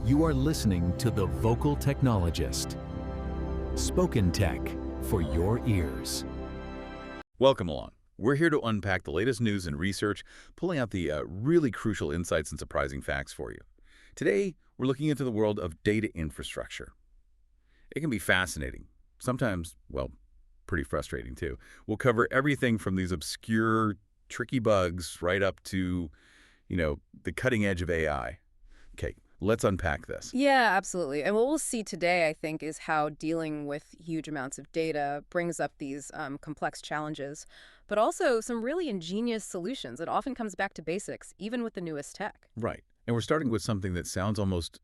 You are listening to The Vocal Technologist. Spoken tech for your ears. Welcome along. We're here to unpack the latest news and research, pulling out the really crucial insights and surprising facts for you. Today, we're looking into the world of data infrastructure. It can be fascinating, sometimes, well, pretty frustrating too. We'll cover everything from these obscure, tricky bugs right up to, the cutting edge of AI. Okay, let's unpack this. Yeah, absolutely. And what we'll see today, I think, is how dealing with huge amounts of data brings up these complex challenges, but also some really ingenious solutions. It often comes back to basics, even with the newest tech. Right. And we're starting with something that sounds almost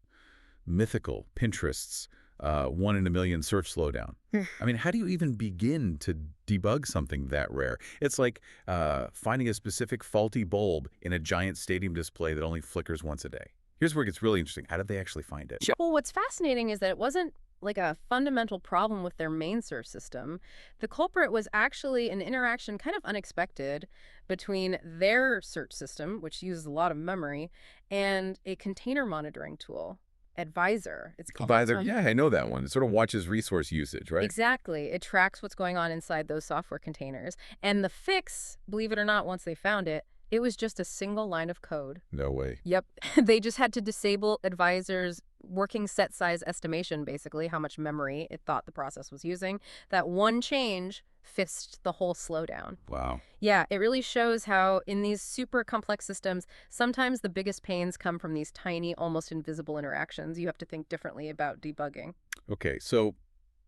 mythical, Pinterest's 1 in a million search slowdown. I mean, how do you even begin to debug something that rare? It's like finding a specific faulty bulb in a giant stadium display that only flickers once a day. Here's where it gets really interesting. How did they actually find it? Well, what's fascinating is that it wasn't like a fundamental problem with their main search system. The culprit was actually an interaction kind of unexpected between their search system, which uses a lot of memory, and a container monitoring tool. Advisor, it's called. Advisor, yeah, I know that one. It sort of watches resource usage, right? Exactly. It tracks what's going on inside those software containers. And the fix, believe it or not, once they found it, it was just a single line of code. No way. Yep. They just had to disable Advisor's working set size estimation, basically, how much memory it thought the process was using. That one change fixed the whole slowdown. Wow. Yeah, it really shows how in these super complex systems, sometimes the biggest pains come from these tiny, almost invisible interactions. You have to think differently about debugging. Okay, so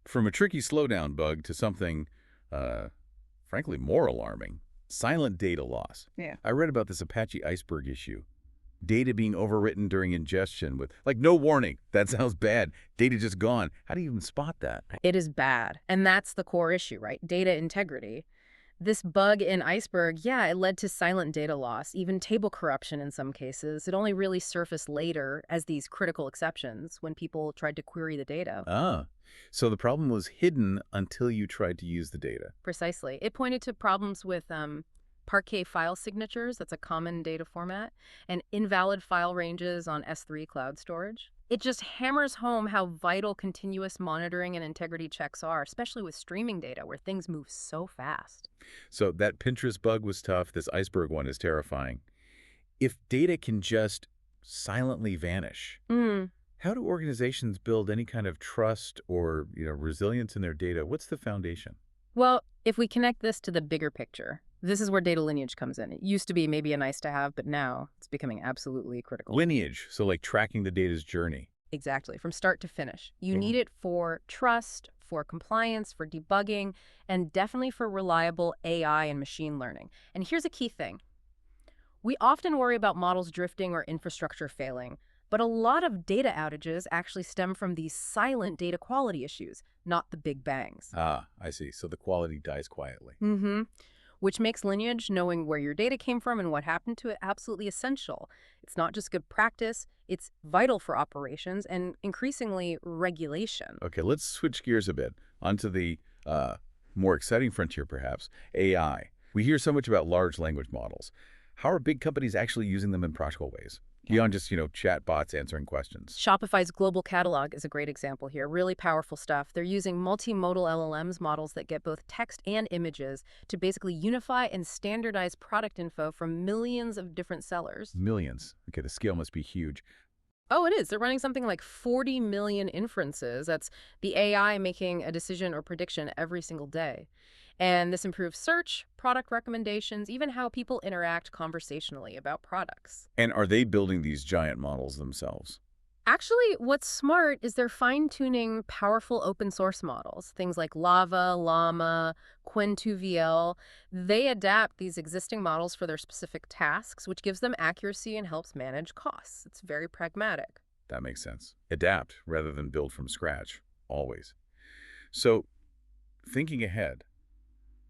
from a tricky slowdown bug to something, frankly, more alarming, silent data loss. Yeah. I read about this Apache Iceberg issue. Data being overwritten during ingestion with, no warning. That sounds bad. Data just gone. How do you even spot that? It is bad. And that's the core issue, right? Data integrity. This bug in Iceberg, yeah, it led to silent data loss, even table corruption in some cases. It only really surfaced later as these critical exceptions when people tried to query the data. Ah, so the problem was hidden until you tried to use the data. Precisely. It pointed to problems with Parquet file signatures, that's a common data format, and invalid file ranges on S3 cloud storage. It just hammers home how vital continuous monitoring and integrity checks are, especially with streaming data where things move so fast. So that Pinterest bug was tough. This Iceberg one is terrifying. If data can just silently vanish, how do organizations build any kind of trust or resilience in their data? What's the foundation? Well, if we connect this to the bigger picture, this is where data lineage comes in. It used to be maybe a nice to have, but now it's becoming absolutely critical. Lineage, so like tracking the data's journey. Exactly, from start to finish. You need it for trust, for compliance, for debugging, and definitely for reliable AI and machine learning. And here's a key thing. We often worry about models drifting or infrastructure failing, but a lot of data outages actually stem from these silent data quality issues, not the big bangs. Ah, I see. So the quality dies quietly. Which makes Lineage, knowing where your data came from and what happened to it, absolutely essential. It's not just good practice, it's vital for operations and increasingly regulation. Okay, let's switch gears a bit onto the more exciting frontier, perhaps, AI. We hear so much about large language models. How are big companies actually using them in practical ways? Beyond just, chat bots answering questions. Shopify's global catalog is a great example here. Really powerful stuff. They're using multimodal LLMs, models that get both text and images, to basically unify and standardize product info from millions of different sellers. Millions. Okay, the scale must be huge. Oh, it is. They're running something like 40 million inferences. That's the AI making a decision or prediction every single day. And this improves search, product recommendations, even how people interact conversationally about products. And are they building these giant models themselves? Actually, what's smart is they're fine-tuning powerful open source models, things like Lava, Llama, Qwen2VL. They adapt these existing models for their specific tasks, which gives them accuracy and helps manage costs. It's very pragmatic. That makes sense. Adapt rather than build from scratch, always. So, thinking ahead,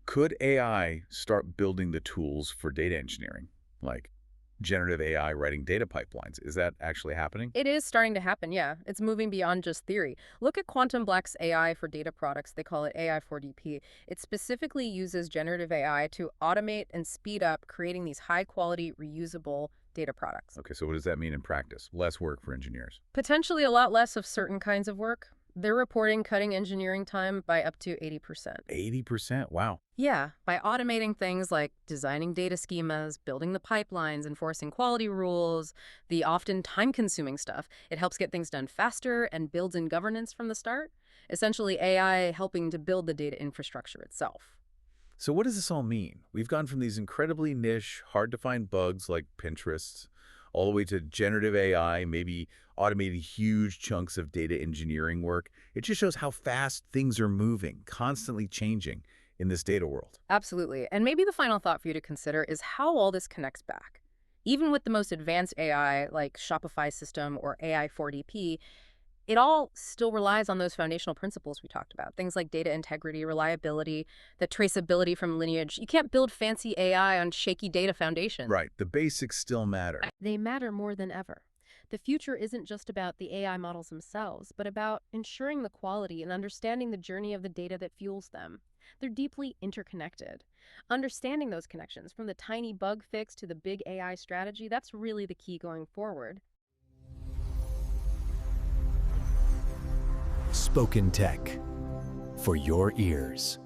could AI start building the tools for data engineering, like generative AI writing data pipelines? Is that actually happening? It is starting to happen, yeah. It's moving beyond just theory. Look at Quantum Black's AI for data products. They call it AI4DP. It specifically uses generative AI to automate and speed up creating these high-quality, reusable data products. Okay, so what does that mean in practice? Less work for engineers. Potentially a lot less of certain kinds of work. They're reporting cutting engineering time by up to 80%. 80%? Wow. Yeah, by automating things like designing data schemas, building the pipelines, enforcing quality rules, the often time-consuming stuff, it helps get things done faster and builds in governance from the start. Essentially, AI helping to build the data infrastructure itself. So what does this all mean? We've gone from these incredibly niche, hard-to-find bugs like Pinterest, all the way to generative AI, maybe automating huge chunks of data engineering work. It just shows how fast things are moving, constantly changing in this data world. Absolutely. And maybe the final thought for you to consider is how all this connects back. Even with the most advanced AI like Shopify system or AI 4DP, it all still relies on those foundational principles we talked about. Things like data integrity, reliability, the traceability from Lineage. You can't build fancy AI on shaky data foundations. Right, the basics still matter. They matter more than ever. The future isn't just about the AI models themselves, but about ensuring the quality and understanding the journey of the data that fuels them. They're deeply interconnected. Understanding those connections, from the tiny bug fix to the big AI strategy, that's really the key going forward. Spoken Tech for your ears.